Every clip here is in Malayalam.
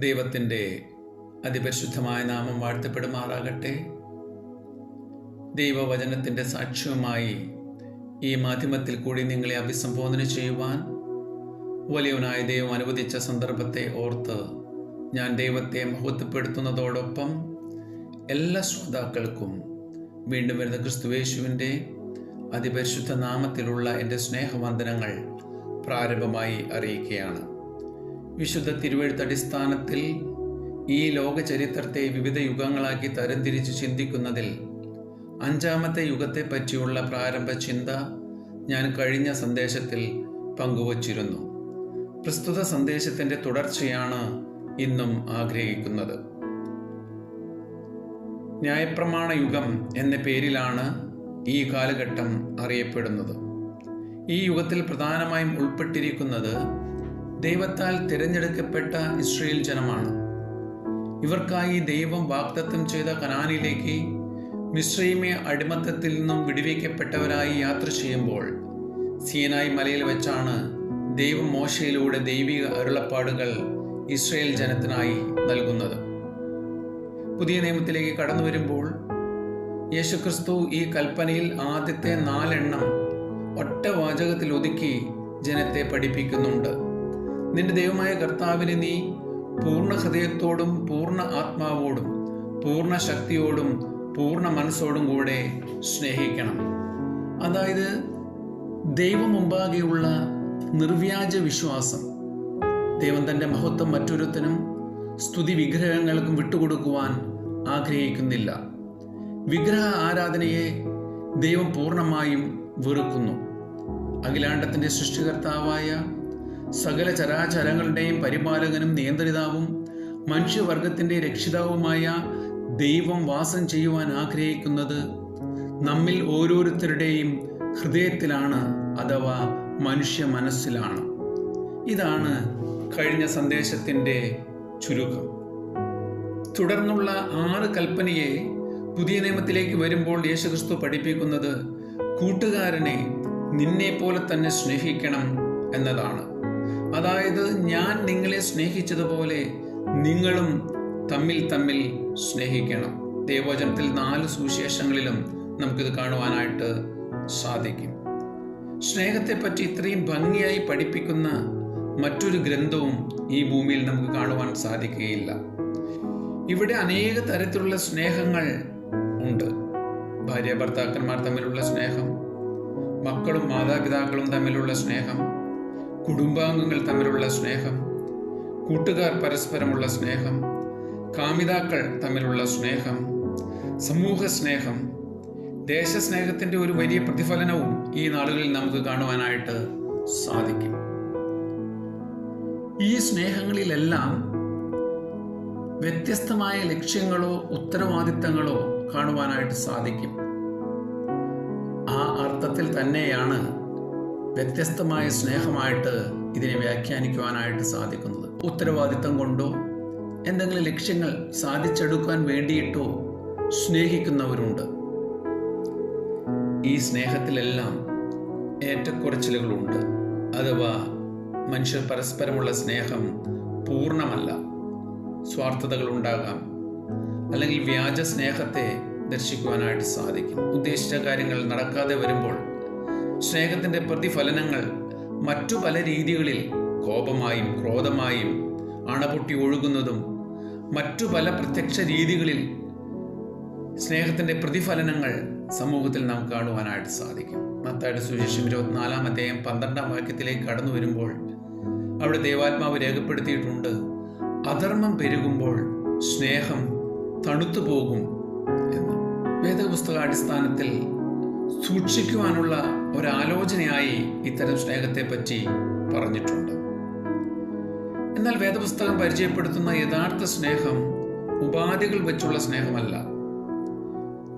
ദൈവത്തിൻ്റെ അതിപരിശുദ്ധമായ നാമം വാഴ്ത്തപ്പെടുമാറാകട്ടെ. ദൈവവചനത്തിൻ്റെ സാക്ഷ്യവുമായി ഈ മാധ്യമത്തിൽ കൂടി നിങ്ങളെ അഭിസംബോധന ചെയ്യുവാൻ വലിയവനായ ദൈവം അനുവദിച്ച സന്ദർഭത്തെ ഓർത്ത് ഞാൻ ദൈവത്തെ മഹത്വപ്പെടുത്തുന്നതോടൊപ്പം എല്ലാ ശ്രോതാക്കൾക്കും വീണ്ടും വരുന്ന ക്രിസ്തുയേശുവിൻ്റെ അതിപരിശുദ്ധ നാമത്തിലുള്ള എൻ്റെ സ്നേഹവന്ദനങ്ങൾ പ്രാരംഭമായി അറിയിക്കുകയാണ്. വിശുദ്ധ തിരുവെഴുത്ത് അടിസ്ഥാനത്തിൽ ഈ ലോക ചരിത്രത്തെ വിവിധ യുഗങ്ങളാക്കി തരംതിരിച്ച് ചിന്തിക്കുന്നതിൽ അഞ്ചാമത്തെ യുഗത്തെ പറ്റിയുള്ള പ്രാരംഭ ചിന്ത ഞാൻ കഴിഞ്ഞ സന്ദേശത്തിൽ പങ്കുവച്ചിരുന്നു. പ്രസ്തുത സന്ദേശത്തിൻ്റെ തുടർച്ചയാണ് ഇന്നും ആഗ്രഹിക്കുന്നത്. ന്യായപ്രമാണ യുഗം എന്ന പേരിലാണ് ഈ കാലഘട്ടം അറിയപ്പെടുന്നത്. ഈ യുഗത്തിൽ പ്രധാനമായും ഉൾപ്പെട്ടിരിക്കുന്നത് ദൈവത്താൽ തിരഞ്ഞെടുക്കപ്പെട്ട ഇസ്രായേൽ ജനമാണ്. ഇവർക്കായി ദൈവം വാഗ്ദത്തം ചെയ്ത കനാനിലേക്ക് മിസ്രയീമ്യ അടിമത്തത്തിൽ നിന്നും വിടുവിക്കപ്പെട്ടവരായി യാത്ര ചെയ്യുമ്പോൾ സീനായി മലയിൽ വെച്ചാണ് ദൈവം മോശയിലൂടെ ദൈവിക അരുളപ്പാടുകൾ ഇസ്രായേൽ ജനത്തിനായി നൽകുന്നത്. പുതിയ നിയമത്തിലേക്ക് കടന്നു വരുമ്പോൾ യേശുക്രിസ്തു ഈ കൽപ്പനയിൽ ആദ്യത്തെ 4 ഒറ്റ വാചകത്തിൽ ഒതുക്കി ജനത്തെ പഠിപ്പിക്കുന്നുണ്ട്. നിന്റെ ദൈവമായ കർത്താവിനെ നീ പൂർണ്ണ ഹൃദയത്തോടും പൂർണ്ണ ആത്മാവോടും പൂർണ്ണ ശക്തിയോടും പൂർണ്ണ മനസ്സോടും കൂടെ സ്നേഹിക്കണം. അതായത് ദൈവം മുമ്പാകെയുള്ള നിർവ്യാജ വിശ്വാസം. ദൈവം തൻ്റെ മഹത്വം മറ്റൊരുത്തനും സ്തുതി വിഗ്രഹങ്ങൾക്കും വിട്ടുകൊടുക്കുവാൻ ആഗ്രഹിക്കുന്നില്ല. വിഗ്രഹ ആരാധനയെ ദൈവം പൂർണ്ണമായും വെറുക്കുന്നു. അഖിലാണ്ടത്തിൻ്റെ സൃഷ്ടികർത്താവായ സകല ചരാചരങ്ങളുടെയും പരിപാലകനും നിയന്ത്രിതാവും മനുഷ്യവർഗത്തിൻ്റെ രക്ഷിതാവുമായ ദൈവം വാസം ചെയ്യുവാൻ ആഗ്രഹിക്കുന്നത് നമ്മിൽ ഓരോരുത്തരുടെയും ഹൃദയത്തിലാണ്, അഥവാ മനുഷ്യ മനസ്സിലാണ്. ഇതാണ് കഴിഞ്ഞ സന്ദേശത്തിൻ്റെ ചുരുക്കം. തുടർന്നുള്ള 6 കൽപ്പനയെ പുതിയ നിയമത്തിലേക്ക് വരുമ്പോൾ യേശുക്രിസ്തു പഠിപ്പിക്കുന്നത് കൂട്ടുകാരനെ നിന്നെ പോലെ തന്നെ സ്നേഹിക്കണം എന്നതാണ്. അതായത് ഞാൻ നിങ്ങളെ സ്നേഹിച്ചതുപോലെ നിങ്ങളും തമ്മിൽ സ്നേഹിക്കണം. ദൈവവചനത്തിൽ 4 സുവിശേഷങ്ങളിലും നമുക്കിത് കാണുവാനായിട്ട് സാധിക്കും. സ്നേഹത്തെപ്പറ്റി ഇത്രയും ഭംഗിയായി പഠിപ്പിക്കുന്ന മറ്റൊരു ഗ്രന്ഥവും ഈ ഭൂമിയിൽ നമുക്ക് കാണുവാൻ സാധിക്കുകയില്ല. ഇവിടെ അനേക തരത്തിലുള്ള സ്നേഹങ്ങൾ ഉണ്ട്. ഭാര്യ ഭർത്താക്കന്മാർ തമ്മിലുള്ള സ്നേഹം, മക്കളും മാതാപിതാക്കളും തമ്മിലുള്ള സ്നേഹം, കുടുംബാംഗങ്ങൾ തമ്മിലുള്ള സ്നേഹം, കൂട്ടുകാർ പരസ്പരമുള്ള സ്നേഹം, കാമിതാക്കൾ തമ്മിലുള്ള സ്നേഹം, സമൂഹ സ്നേഹം, ദേശസ്നേഹത്തിൻ്റെ ഒരു വലിയ പ്രതിഫലനവും ഈ നാളുകളിൽ നമുക്ക് കാണുവാനായിട്ട് സാധിക്കും. ഈ സ്നേഹങ്ങളിലെല്ലാം വ്യത്യസ്തമായ ലക്ഷ്യങ്ങളോ ഉത്തരവാദിത്തങ്ങളോ കാണുവാനായിട്ട് സാധിക്കും. ആ അർത്ഥത്തിൽ തന്നെയാണ് വ്യത്യസ്തമായ സ്നേഹമായിട്ട് ഇതിനെ വ്യാഖ്യാനിക്കുവാനായിട്ട് സാധിക്കുന്നത്. ഉത്തരവാദിത്തം കൊണ്ടോ എന്തെങ്കിലും ലക്ഷ്യങ്ങൾ സാധിച്ചെടുക്കാൻ വേണ്ടിയിട്ടോ സ്നേഹിക്കുന്നവരുണ്ട്. ഈ സ്നേഹത്തിലെല്ലാം ഏറ്റക്കുറച്ചിലുകളുണ്ട്. അഥവാ മനുഷ്യർ പരസ്പരമുള്ള സ്നേഹം പൂർണ്ണമല്ല. സ്വാർത്ഥതകൾ ഉണ്ടാകാം, അല്ലെങ്കിൽ വ്യാജ സ്നേഹത്തെ ദർശിക്കുവാനായിട്ട് സാധിക്കും. ഉദ്ദേശിച്ച കാര്യങ്ങൾ നടക്കാതെ വരുമ്പോൾ സ്നേഹത്തിൻ്റെ പ്രതിഫലനങ്ങൾ മറ്റു പല രീതികളിൽ കോപമായും ക്രോധമായും അണപൊട്ടി ഒഴുകുന്നതും മറ്റു പല പ്രത്യക്ഷ രീതികളിൽ സ്നേഹത്തിൻ്റെ പ്രതിഫലനങ്ങൾ സമൂഹത്തിൽ നാം കാണുവാനായിട്ട് സാധിക്കും. മത്തായിയുടെ സുവിശേഷം 24-ാം അധ്യായം 12-ാം വാക്യത്തിലേക്ക് കടന്നു വരുമ്പോൾ അവിടെ ദൈവാത്മാവ് രേഖപ്പെടുത്തിയിട്ടുണ്ട്, അധർമ്മം പെരുകുമ്പോൾ സ്നേഹം തണുത്തു പോകും എന്ന്. വേദപുസ്തകാടിസ്ഥാനത്തിൽ സൂക്ഷിക്കുവാനുള്ള ഒരാലോചനയായി ഇത്തരം സ്നേഹത്തെപ്പറ്റി പറഞ്ഞിട്ടുണ്ട്. എന്നാൽ വേദപുസ്തകം പരിചയപ്പെടുത്തുന്ന യഥാർത്ഥ സ്നേഹം ഉപാധികൾ വെച്ചുള്ള സ്നേഹമല്ല.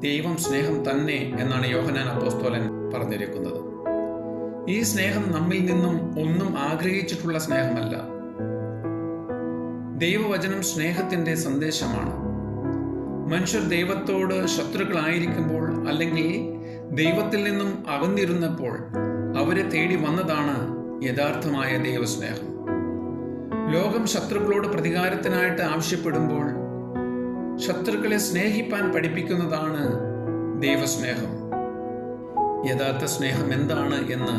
ദൈവം സ്നേഹം തന്നെ എന്നാണ് യോഹന്നാൻ അപ്പോസ്തലൻ പറഞ്ഞിരിക്കുന്നത്. ഈ സ്നേഹം നമ്മിൽ നിന്നും ഒന്നും ആഗ്രഹിച്ചിട്ടുള്ള സ്നേഹമല്ല. ദൈവവചനം സ്നേഹത്തിൻ്റെ സന്ദേശമാണ്. മനുഷ്യർ ദൈവത്തോട് ശത്രുക്കളായിരിക്കുമ്പോൾ, അല്ലെങ്കിൽ ദൈവത്തിൽ നിന്നും അകന്നിരുന്നപ്പോൾ അവരെ തേടി വന്നതാണ് യഥാർത്ഥമായ ദൈവസ്നേഹം. ലോകം ശത്രുക്കളോട് പ്രതികാരത്തിനായിട്ട് ആവശ്യപ്പെടുമ്പോൾ ശത്രുക്കളെ സ്നേഹിപ്പാൻ പഠിപ്പിക്കുന്നതാണ് ദൈവസ്നേഹം. യഥാർത്ഥ സ്നേഹം എന്താണ് എന്ന്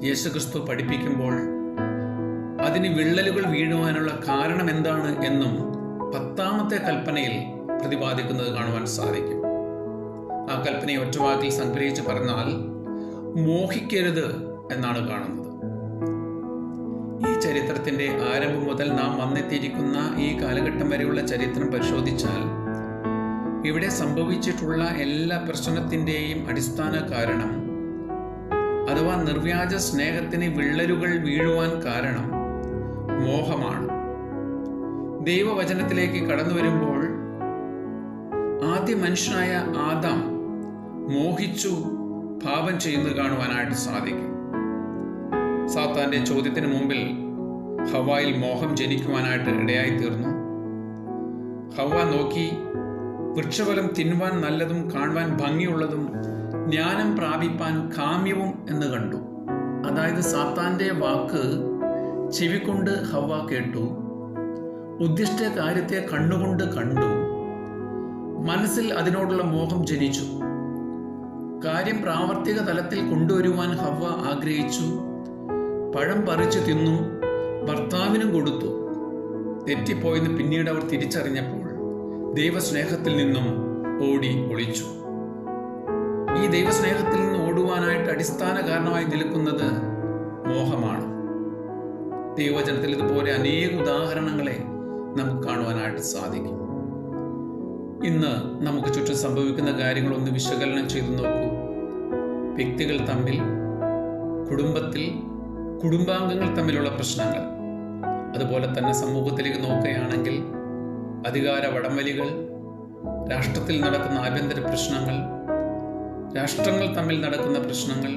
യേശുക്രിസ്തു പഠിപ്പിക്കുമ്പോൾ അതിന് വിള്ളലുകൾ വീഴുവാനുള്ള കാരണം എന്താണ് എന്നും 10ാമത്തെ കൽപ്പനയിൽ പ്രതിപാദിക്കുന്നത് കാണുവാൻ സാധിക്കും. ആ കൽപ്പനയെ ഒറ്റവാക്കിൽ സംഗ്രഹിച്ച് പറഞ്ഞാൽ മോഹിക്കരുത് എന്നാണ് കാണുന്നത്. ഈ ചരിത്രത്തിന്റെ ആരംഭം മുതൽ നാം വന്നെത്തിയിരിക്കുന്ന ഈ കാലഘട്ടം വരെയുള്ള ചരിത്രം പരിശോധിച്ചാൽ ഇവിടെ സംഭവിച്ചിട്ടുള്ള എല്ലാ പ്രശ്നത്തിൻ്റെയും അടിസ്ഥാന കാരണം അഥവാ നിർവ്യാജ സ്നേഹത്തിന് വിള്ളലുകൾ വീഴുവാൻ കാരണം മോഹമാണ്. ദൈവവചനത്തിലേക്ക് കടന്നു വരുമ്പോൾ ആദ്യ മനുഷ്യനായ ആദാം മോഹിച്ചു പാപം ചെയ്യുന്നത് കാണുവാനായിട്ട് സാധിക്കും. സാത്താന്റെ ചോദ്യത്തിന് മുമ്പിൽ ഹവ്വായിൽ മോഹം ജനിക്കുവാനായിട്ട് ഇടയായി തീർന്നു. ഹവ്വ നോക്കി വൃക്ഷഫലം തിന്നുവാൻ നല്ലതും കാണുവാൻ ഭംഗിയുള്ളതും ജ്ഞാനം പ്രാപിപ്പാൻ കാമ്യവും എന്ന് കണ്ടു. അതായത് സാത്താന്റെ വാക്ക് ചെവികൊണ്ട് ഹവ്വ കേട്ടു, ഉദ്ദിഷ്ട കാര്യത്തെ കണ്ണുകൊണ്ട് കണ്ടു, മനസ്സിൽ അതിനോടുള്ള മോഹം ജനിച്ചു. കാര്യം പ്രാവർത്തിക തലത്തിൽ കൊണ്ടുവരുവാൻ ഹവ്വ ആഗ്രഹിച്ചു. പഴം പറിച്ചു തിന്നു, ഭർത്താവിനും കൊടുത്തു. തെറ്റിപ്പോയെന്ന് പിന്നീട് അവർ തിരിച്ചറിഞ്ഞപ്പോൾ ദൈവസ്നേഹത്തിൽ നിന്നും ഓടി ഒളിച്ചു. ഈ ദൈവസ്നേഹത്തിൽ നിന്ന് ഓടുവാനായിട്ട് അടിസ്ഥാന കാരണമായി നിൽക്കുന്നത് മോഹമാണ്. ദൈവവചനത്തിൽ ഇതുപോലെ അനേക ഉദാഹരണങ്ങളെ നമുക്ക് കാണുവാനായിട്ട് സാധിക്കും. ഇന്ന് നമുക്ക് ചുറ്റും സംഭവിക്കുന്ന കാര്യങ്ങളൊന്ന് വിശകലനം ചെയ്തു നോക്കൂ. വ്യക്തികൾ തമ്മിൽ, കുടുംബത്തിൽ, കുടുംബാംഗങ്ങൾ തമ്മിലുള്ള പ്രശ്നങ്ങൾ, അതുപോലെ തന്നെ സമൂഹത്തിലേക്ക് നോക്കുകയാണെങ്കിൽ അധികാര വടംവലികൾ, രാഷ്ട്രത്തിൽ നടക്കുന്ന ആഭ്യന്തര പ്രശ്നങ്ങൾ, രാഷ്ട്രങ്ങൾ തമ്മിൽ നടക്കുന്ന പ്രശ്നങ്ങൾ,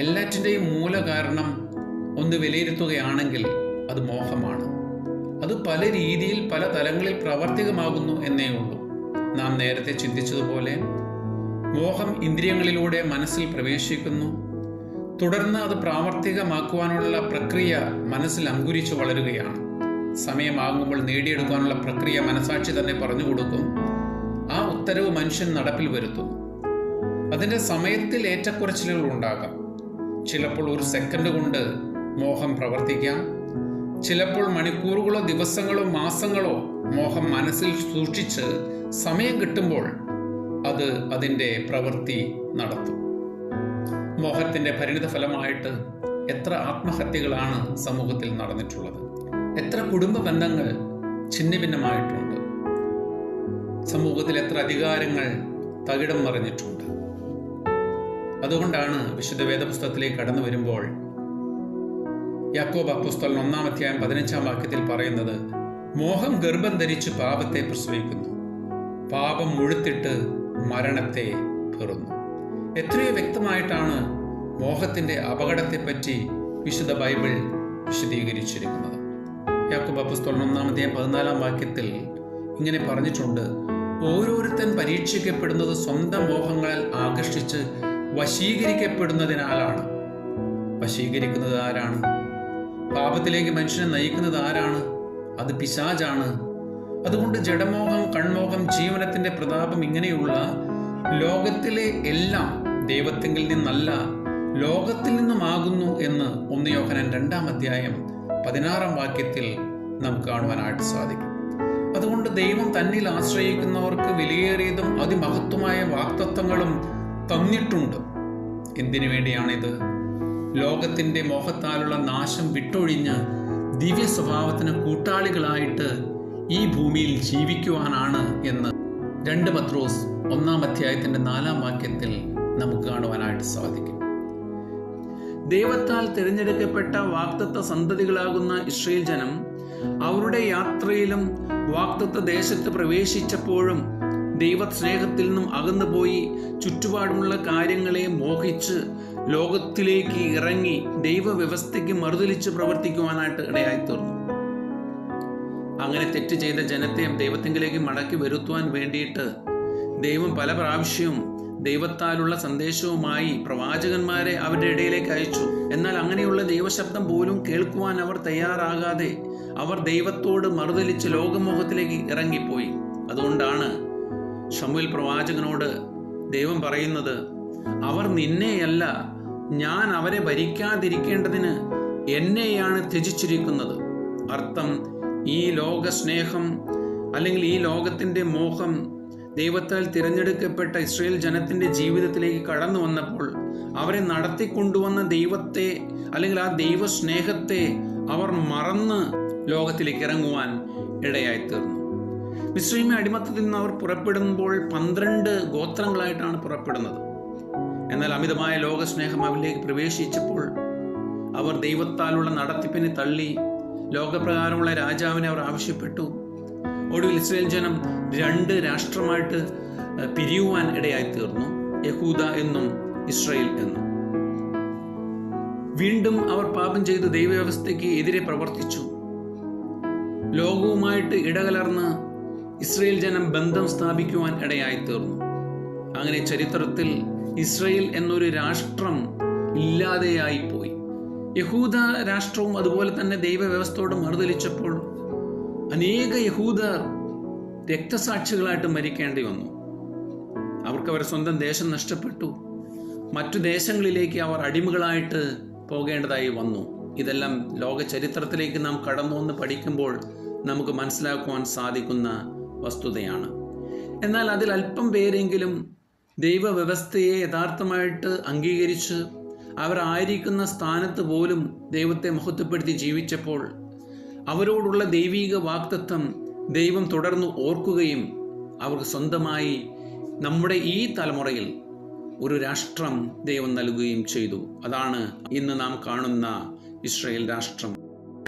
എല്ലാറ്റിൻ്റെയും മൂല കാരണം ഒന്ന് വിലയിരുത്തുകയാണെങ്കിൽ അത് മോഹമാണ്. അത് പല രീതിയിൽ പല തലങ്ങളിൽ പ്രാവർത്തികമാകുന്നു എന്നേ ഉള്ളൂ. നാം നേരത്തെ ചിന്തിച്ചതുപോലെ മോഹം ഇന്ദ്രിയങ്ങളിലൂടെ മനസ്സിൽ പ്രവേശിക്കുന്നു. തുടർന്ന് അത് പ്രാവർത്തികമാക്കുവാനുള്ള പ്രക്രിയ മനസ്സിൽ അങ്കുരിച്ചു വളരുകയാണ്. സമയമാകുമ്പോൾ നേടിയെടുക്കാനുള്ള പ്രക്രിയ മനസാക്ഷി തന്നെ പറഞ്ഞു കൊടുക്കും. ആ ഉത്തരവ് മനുഷ്യൻ നടപ്പിൽ വരുത്തുന്നു. അതിൻ്റെ സമയത്തിൽ ഏറ്റക്കുറച്ചിലുകൾ ഉണ്ടാകാം. ചിലപ്പോൾ ഒരു സെക്കൻഡ് കൊണ്ട് മോഹം പ്രവർത്തിക്കാം. ചിലപ്പോൾ മണിക്കൂറുകളോ ദിവസങ്ങളോ മാസങ്ങളോ മോഹം മനസ്സിൽ സൂക്ഷിച്ച് സമയം കിട്ടുമ്പോൾ അത് അതിൻ്റെ പ്രവൃത്തി നടത്തും. മോഹത്തിൻ്റെ പരിണിത ഫലമായിട്ട് എത്ര ആത്മഹത്യകളാണ് സമൂഹത്തിൽ നടന്നിട്ടുള്ളത്. എത്ര കുടുംബ ബന്ധങ്ങൾ ഛിന്നഭിന്നമായിട്ടുണ്ട്. സമൂഹത്തിൽ എത്ര അധികാരങ്ങൾ തകിടം മറിഞ്ഞിട്ടുണ്ട്. അതുകൊണ്ടാണ് വിശുദ്ധ വേദപുസ്തകത്തിലേക്ക് കടന്നു വരുമ്പോൾ യാക്കോബ് അപ്പോസ്തലൻ 1-ാം അധ്യായം 15-ാം വാക്യത്തിൽ പറയുന്നത്, മോഹം ഗർഭം ധരിച്ച് പാപത്തെ പ്രസവിക്കുന്നു, പാപം മുഴുത്തിട്ട് മരണത്തെ പെറുന്നു. എത്രയോ വ്യക്തമായിട്ടാണ് മോഹത്തിന്റെ അപകടത്തെപ്പറ്റി വിശുദ്ധ ബൈബിൾ വിശദീകരിച്ചിരിക്കുന്നത്. യാക്കോബ് അപ്പോസ്തലൻ 1-ാം അധ്യായം 14-ാം വാക്യത്തിൽ ഇങ്ങനെ പറഞ്ഞിട്ടുണ്ട്, ഓരോരുത്തൻ പരീക്ഷിക്കപ്പെടുന്നത് സ്വന്തം മോഹങ്ങളാൽ ആകർഷിച്ച് വശീകരിക്കപ്പെടുന്നതിനാലാണ്. വശീകരിക്കുന്നത് ആരാണ്? പാപത്തിലേക്ക് മനുഷ്യനെ നയിക്കുന്നത് ആരാണ്? അത് പിശാചാണ്. അതുകൊണ്ട് ജഡമോഹം, കൺമോഹം, ജീവനത്തിന്റെ പ്രതാപം, ഇങ്ങനെയുള്ള ലോകത്തിലെ എല്ലാം ദൈവത്തിങ്കിൽ നിന്നല്ല, ലോകത്തിൽ നിന്നുമാകുന്നു എന്ന് 1 യോഹന്നാൻ 2-ാം അധ്യായം 16-ാം വാക്യത്തിൽ നമുക്ക് കാണുവാനായിട്ട് സാധിക്കും. അതുകൊണ്ട് ദൈവം തന്നിൽ ആശ്രയിക്കുന്നവർക്ക് വിലയേറിയതും അതിമഹത്വമായ വാഗ്ദത്തങ്ങളും തന്നിട്ടുണ്ട്. എന്തിനു വേണ്ടിയാണിത്? ലോകത്തിന്റെ മോഹത്താലുള്ള നാശം വിട്ടൊഴിഞ്ഞ് ദിവ്യ സ്വഭാവത്തിന് കൂട്ടാളികളായിട്ട് ഈ ഭൂമിയിൽ ജീവിക്കുവാനാണ് എന്ന് 2 പത്രോസ് 1-ാം അധ്യായത്തിന്റെ 4-ാം വാക്യത്തിൽ നമുക്ക് കാണുവാനായിട്ട് സാധിക്കും. ദൈവത്താൽ തിരഞ്ഞെടുക്കപ്പെട്ട വാഗ്ദത്ത സന്തതികളാകുന്ന ഇസ്രായേൽ ജനം അവരുടെ യാത്രയിലും വാഗ്ദത്ത ദേശത്ത് പ്രവേശിച്ചപ്പോഴും ദൈവസ്നേഹത്തിൽ നിന്നും അകന്നുപോയി ചുറ്റുപാടുമുള്ള കാര്യങ്ങളെ മോഹിച്ച് ലോകത്തിലേക്ക് ഇറങ്ങി ദൈവവ്യവസ്ഥയ്ക്ക് മറുതലിച്ച് പ്രവർത്തിക്കുവാനായിട്ട് ഇടയായിത്തീർന്നു. അങ്ങനെ തെറ്റ് ചെയ്ത ജനത്തെ ദൈവത്തിങ്കിലേക്ക് മടക്കി വരുത്തുവാൻ വേണ്ടിയിട്ട് ദൈവം പല പ്രാവശ്യവും ദൈവത്താലുള്ള സന്ദേശവുമായി പ്രവാചകന്മാരെ അവരുടെ ഇടയിലേക്ക് അയച്ചു. എന്നാൽ അങ്ങനെയുള്ള ദൈവശബ്ദം പോലും കേൾക്കുവാൻ അവർ തയ്യാറാകാതെ അവർ ദൈവത്തോട് മറുതലിച്ച് ലോകമോഹത്തിലേക്ക് ഇറങ്ങിപ്പോയി. അതുകൊണ്ടാണ് ശമൂവേൽ പ്രവാചകനോട് ദൈവം പറയുന്നത്, അവർ നിന്നെയല്ല, ഞാൻ അവരെ ഭരിക്കാതിരിക്കേണ്ടതിന് എന്നെയാണ് ത്യജിച്ചിരിക്കുന്നത്. അർത്ഥം, ഈ ലോക സ്നേഹം അല്ലെങ്കിൽ ഈ ലോകത്തിൻ്റെ മോഹം ദൈവത്താൽ തിരഞ്ഞെടുക്കപ്പെട്ട ഇസ്രായേൽ ജനത്തിൻ്റെ ജീവിതത്തിലേക്ക് കടന്നു വന്നപ്പോൾ അവരെ നടത്തിക്കൊണ്ടുവന്ന ദൈവത്തെ അല്ലെങ്കിൽ ആ ദൈവ സ്നേഹത്തെ അവർ മറന്ന് ലോകത്തിലേക്ക് ഇറങ്ങുവാൻ ഇടയായിത്തീർന്നു. മിസ്രയീമിലെ അടിമത്തത്തിൽ നിന്ന് അവർ പുറപ്പെടുമ്പോൾ 12 ഗോത്രങ്ങളായിട്ടാണ് പുറപ്പെടുന്നത്. എന്നാൽ അമിതമായ ലോകസ്നേഹം അവരിലേക്ക് പ്രവേശിച്ചപ്പോൾ അവർ ദൈവത്താലുള്ള നടത്തിപ്പിനെ തള്ളി ലോകപ്രകാരമുള്ള രാജാവിനെ അവർ ആവശ്യപ്പെട്ടു. ഒടുവിൽ ഇസ്രായേൽ ജനം 2 രാഷ്ട്രമായിട്ട് പിരിയുവാൻ ഇടയായിത്തീർന്നു, യഹൂദ എന്നും ഇസ്രായേൽ എന്നും. വീണ്ടും അവർ പാപം ചെയ്ത് ദൈവവ്യവസ്ഥയ്ക്ക് എതിരെ പ്രവർത്തിച്ചു. ലോകവുമായിട്ട് ഇടകലർന്ന് ഇസ്രായേൽ ജനം ബന്ധം സ്ഥാപിക്കുവാൻ ഇടയായിത്തീർന്നു. അങ്ങനെ ചരിത്രത്തിൽ ഇസ്രായേൽ എന്നൊരു രാഷ്ട്രം ഇല്ലാതെയായിപ്പോയി. യഹൂദ രാഷ്ട്രവും അതുപോലെ തന്നെ ദൈവവ്യവസ്ഥയോട് മറുതലിച്ചപ്പോൾ അനേക യഹൂദർ രക്തസാക്ഷികളായിട്ട് മരിക്കേണ്ടി വന്നു. അവർക്ക് അവരുടെ സ്വന്തം ദേശം നഷ്ടപ്പെട്ടു. മറ്റു ദേശങ്ങളിലേക്ക് അവർ അടിമകളായിട്ട് പോകേണ്ടതായി വന്നു. ഇതെല്ലാം ലോക ചരിത്രത്തിലേക്ക് നാം കടന്നു വന്ന് പഠിക്കുമ്പോൾ നമുക്ക് മനസ്സിലാക്കുവാൻ സാധിക്കുന്ന വസ്തുതയാണ്. എന്നാൽ അതിൽ അല്പം പേരെങ്കിലും ദൈവവ്യവസ്ഥയെ യഥാർത്ഥമായിട്ട് അംഗീകരിച്ച് അവരായിരിക്കുന്ന സ്ഥാനത്ത് പോലും ദൈവത്തെ മഹത്വപ്പെടുത്തി ജീവിച്ചപ്പോൾ അവരോടുള്ള ദൈവീക വാഗ്ദത്തം ദൈവം തുടർന്ന് ഓർക്കുകയും അവർക്ക് സ്വന്തമായി നമ്മുടെ ഈ തലമുറയിൽ ഒരു രാഷ്ട്രം ദൈവം നൽകുകയും ചെയ്തു. അതാണ് ഇന്ന് നാം കാണുന്ന ഇസ്രായേൽ രാഷ്ട്രം.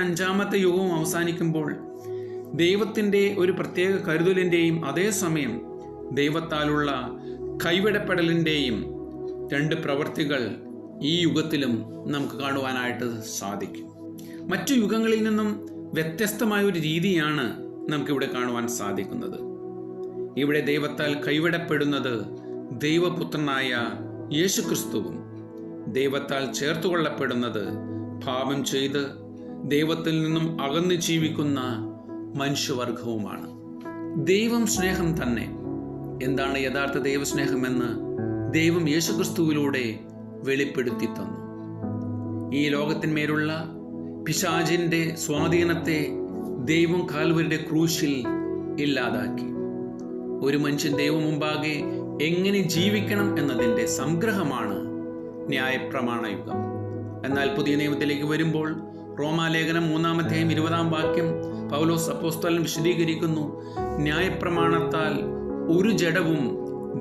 5ാമത്തെ യുഗവും അവസാനിക്കുമ്പോൾ ദൈവത്തിൻ്റെ ഒരു പ്രത്യേക കരുതലിൻ്റെയും അതേസമയം ദൈവത്താലുള്ള കൈവിടപ്പെടലിൻ്റെയും 2 പ്രവൃത്തികൾ ഈ യുഗത്തിലും നമുക്ക് കാണുവാനായിട്ട് സാധിക്കും. മറ്റു യുഗങ്ങളിൽ നിന്നും വ്യത്യസ്തമായ ഒരു രീതിയാണ് നമുക്കിവിടെ കാണുവാൻ സാധിക്കുന്നത്. ഇവിടെ ദൈവത്താൽ കൈവിടപ്പെടുന്നത് ദൈവപുത്രനായ യേശുക്രിസ്തുവും ദൈവത്താൽ ചേർത്തുകൊള്ളപ്പെടുന്നത് പാപം ചെയ്ത് ദൈവത്തിൽ നിന്നും അകന്നു ജീവിക്കുന്ന മനുഷ്യവർഗവുമാണ്. ദൈവം സ്നേഹം തന്നെ. എന്താണ് യഥാർത്ഥ ദൈവസ്നേഹമെന്ന് ദൈവം യേശുക്രിസ്തുവിലൂടെ വെളിപ്പെടുത്തി തന്നു. ഈ ലോകത്തിന്മേലുള്ള പിശാചിൻ്റെ സ്വാധീനത്തെ ദൈവം കാൽവരിയുടെ ക്രൂശിൽ ഇല്ലാതാക്കി. ഒരു മനുഷ്യൻ ദൈവം മുമ്പാകെ എങ്ങനെ ജീവിക്കണം എന്നതിൻ്റെ സംഗ്രഹമാണ് ന്യായപ്രമാണ യുഗം. എന്നാൽ പുതിയ നിയമത്തിലേക്ക് വരുമ്പോൾ റോമാലേഖനം 3-ാം അധ്യായം 20-ാം വാക്യം പൗലോസ് അപ്പോസ്തലൻ വിശദീകരിക്കുന്നു, ന്യായപ്രമാണത്താൽ ഒരു ജഡവും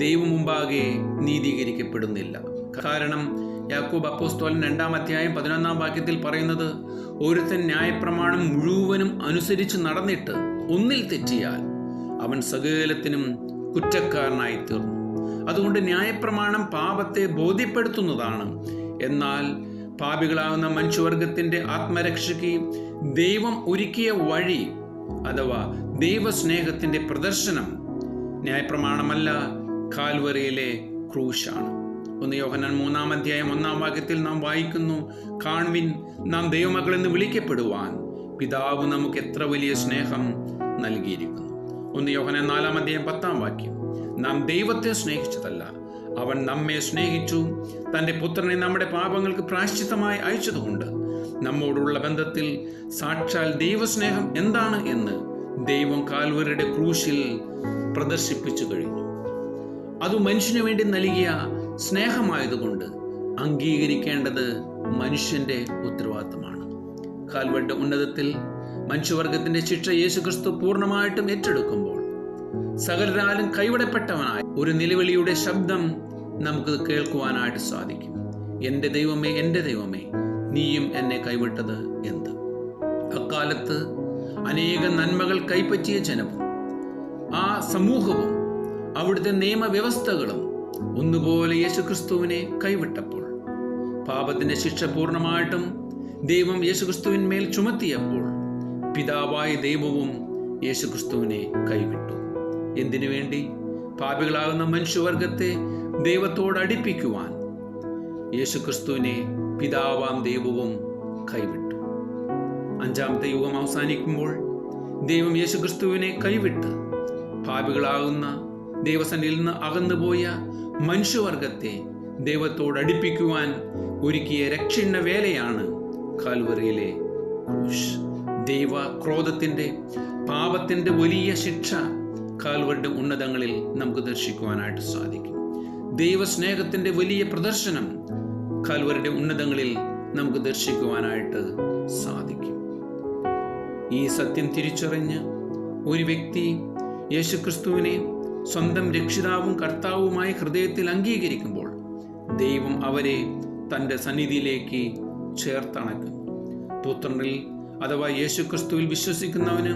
ദൈവം മുമ്പാകെ നീതീകരിക്കപ്പെടുന്നില്ല. കാരണം യാക്കോബ് അപ്പോസ്തലൻ 2-ാം അധ്യായം 11-ാം വാക്യത്തിൽ പറയുന്നത്, ഒരുത്തൻ ന്യായപ്രമാണം മുഴുവനും അനുസരിച്ച് നടന്നിട്ട് ഒന്നിൽ തെറ്റിയാൽ അവൻ സകലത്തിനും കുറ്റക്കാരനായി തീർന്നു. അതുകൊണ്ട് ന്യായപ്രമാണം പാപത്തെ ബോധ്യപ്പെടുത്തുന്നതാണ്. എന്നാൽ പാപികളാകുന്ന മനുഷ്യവർഗത്തിൻ്റെ ആത്മരക്ഷയ്ക്ക് ദൈവം ഒരുക്കിയ വഴി അഥവാ ദൈവസ്നേഹത്തിൻ്റെ പ്രദർശനം ന്യായപ്രമാണമല്ല, കാൽവറിയിലെ ക്രൂശാണ്. 1 യോഹന്നാൻ 3-ാം അധ്യായം 1-ാം വാക്യത്തിൽ നാം വായിക്കുന്നു, കാണുവിൻ, നാം ദൈവമക്കളെന്ന് വിളിക്കപ്പെടുവാൻ പിതാവ് നമുക്ക് എത്ര വലിയ സ്നേഹം നൽകിയിരിക്കുന്നു. 1 യോഹന്നാൻ 4-ാം അധ്യായം 10-ാം വാക്യം, നാം ദൈവത്തെ സ്നേഹിച്ചതല്ല, അവൻ നമ്മെ സ്നേഹിച്ചു, തൻ്റെ പുത്രനെ നമ്മുടെ പാപങ്ങൾക്ക് പ്രായശ്ചിത്തമായി അയച്ചതുകൊണ്ട് നമ്മോടുള്ള ബന്ധത്തിൽ സാക്ഷാൽ ദൈവസ്നേഹം എന്താണ് എന്ന് ദൈവം കാൽവരിയുടെ ക്രൂശിൽ പ്രദർശിപ്പിച്ചു കഴിഞ്ഞു. അത് മനുഷ്യന് വേണ്ടി നൽകിയ സ്നേഹമായതുകൊണ്ട് അംഗീകരിക്കേണ്ടത് മനുഷ്യന്റെ ഉത്തരവാദിത്തമാണ്. കാൽവരിയുടെ ഉന്നതത്തിൽ മനുഷ്യവർഗത്തിന്റെ ശിക്ഷ യേശുക്രിസ്തു പൂർണ്ണമായിട്ടും ഏറ്റെടുക്കുമ്പോൾ സകലരാലും കൈവിടപ്പെട്ടവനായ ഒരു നിലവിളിയുടെ ശബ്ദം നമുക്ക് കേൾക്കുവാനായിട്ട് സാധിക്കും. എൻ്റെ ദൈവമേ, എൻ്റെ ദൈവമേ, നീയും എന്നെ കൈവിട്ടത് എന്ത്? അക്കാലത്ത് അനേക നന്മകൾ കൈപ്പറ്റിയ ജനവും ആ സമൂഹവും അവിടുത്തെ നിയമവ്യവസ്ഥകളും ഒന്നുപോലെ യേശുക്രിസ്തുവിനെ കൈവിട്ടപ്പോൾ, പാപത്തിന്റെ ശിക്ഷ പൂർണ്ണമായിട്ടും ദൈവം യേശുക്രിസ്തുവിന്മേൽ ചുമത്തിയപ്പോൾ, പിതാവായ ദൈവവും യേശുക്രിസ്തുവിനെ കൈവിട്ടു. എന്തിനു വേണ്ടി? പാപികളാകുന്ന മനുഷ്യവർഗത്തെ ദൈവത്തോട് അടുപ്പിക്കുവാൻ യേശുക്രിസ്തുവിനെ പിതാവാം ദൈവവും കൈവിട്ടു. അഞ്ചാമത്തെ യുഗം അവസാനിക്കുമ്പോൾ ദൈവം യേശുക്രിസ്തുവിനെ കൈവിട്ട് പാപികളാകുന്ന ദൈവസന്നിധിയിൽ നിന്ന് അകന്നുപോയ മനുഷ്യവർഗത്തെ ദൈവത്തോട് അടുപ്പിക്കുവാൻ ഒരുക്കിയ രക്ഷണ വേലയാണ് കാൽവറിയിലെ ക്രൂശ്. ദൈവ ക്രോധത്തിൻ്റെ പാപത്തിൻ്റെ വലിയ ശിക്ഷ കാൽവറിയുടെ ഉന്നതങ്ങളിൽ നമുക്ക് ദർശിക്കുവാനായിട്ട് സാധിക്കും. ദൈവസ്നേഹത്തിൻ്റെ വലിയ പ്രദർശനം കാൽവറിയുടെ ഉന്നതങ്ങളിൽ നമുക്ക് ദർശിക്കുവാനായിട്ട് സാധിക്കും. ഈ സത്യം തിരിച്ചറിഞ്ഞ് ഒരു വ്യക്തി യേശുക്രിസ്തുവിനെ സ്വന്തം രക്ഷിതാവും കർത്താവുമായി ഹൃദയത്തിൽ അംഗീകരിക്കുമ്പോൾ ദൈവം അവരെ തൻ്റെ സന്നിധിയിലേക്ക് ചേർത്തണക്കും. പുത്രനിൽ അഥവാ യേശുക്രിസ്തുവിൽ വിശ്വസിക്കുന്നവന്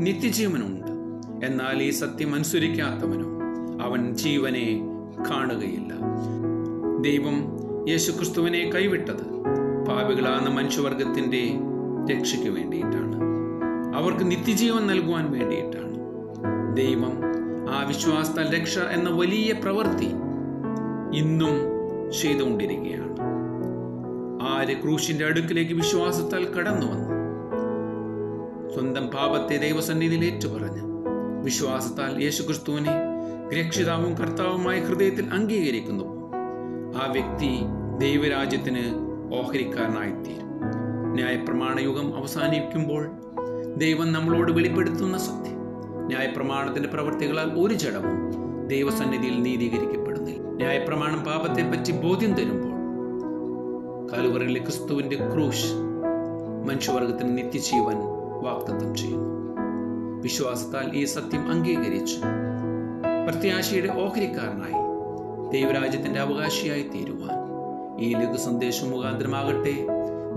നിത്യജീവനുണ്ട്. എന്നാൽ ഈ സത്യം അനുസരിക്കാത്തവനോ അവൻ ജീവനെ കാണുകയില്ല. ദൈവം യേശുക്രിസ്തുവിനെ കൈവിട്ടത് പാപികളാകുന്ന മനുഷ്യവർഗത്തിൻ്റെ രക്ഷയ്ക്ക് വേണ്ടിയിട്ടാണ്, അവർക്ക് നിത്യജീവൻ നൽകുവാൻ വേണ്ടിയിട്ടാണ്. ദൈവം ആ വിശ്വാസത്താൽ രക്ഷ എന്ന വലിയ പ്രവൃത്തി ഇന്നും ചെയ്തുകൊണ്ടിരിക്കുകയാണ്. ആര് ക്രൂശിന്റെ അടുക്കിലേക്ക് വിശ്വാസത്താൽ കടന്നു വന്നു സ്വന്തം പാപത്തെ ദൈവസന്നിധിയിൽ ഏറ്റുപറഞ്ഞ് വിശ്വാസത്താൽ യേശുക്രിസ്തുവിനെ രക്ഷിതാവും കർത്താവുമായി ഹൃദയത്തിൽ അംഗീകരിക്കുന്നു, ആ വ്യക്തി ദൈവരാജ്യത്തിന് ഓഹരിക്കാരനായിത്തീരും. ന്യായപ്രമാണ യുഗം അവസാനിക്കുമ്പോൾ ദൈവം നമ്മളോട് വെളിപ്പെടുത്തുന്ന സത്യം, ന്യായപ്രമാണത്തിന്റെ പ്രവൃത്തികളാൽ ഒരു ജഡവും ദൈവസന്നിധിയിൽ നീതീകരിക്കപ്പെടുന്നില്ല. ന്യായപ്രമാണം പാപത്തെ പറ്റി ബോധ്യം തരുമ്പോൾ കാൽവറിയിലെ ക്രിസ്തുവിന്റെ ക്രൂശ് മനുഷ്യവർഗത്തിന് നിത്യജീവൻ വാഗ്ദത്തം ചെയ്യുന്നു. വിശ്വാസത്താൽ ഈ സത്യം അംഗീകരിച്ച് പ്രത്യാശയുടെ ഓഹരിക്കാരനായി ദൈവരാജ്യത്തിന്റെ അവകാശിയായി തീരുവാൻ ഈ ലഘു സന്ദേശം മുഖാന്തരമാകട്ടെ.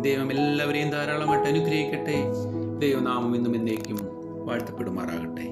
ദൈവം എല്ലാവരെയും ധാരാളമായിട്ട് അനുഗ്രഹിക്കട്ടെ. ദൈവനാമം ഇന്നും എന്നേക്കും വാഴ്ത്തപ്പെടുമാറാകട്ടെ.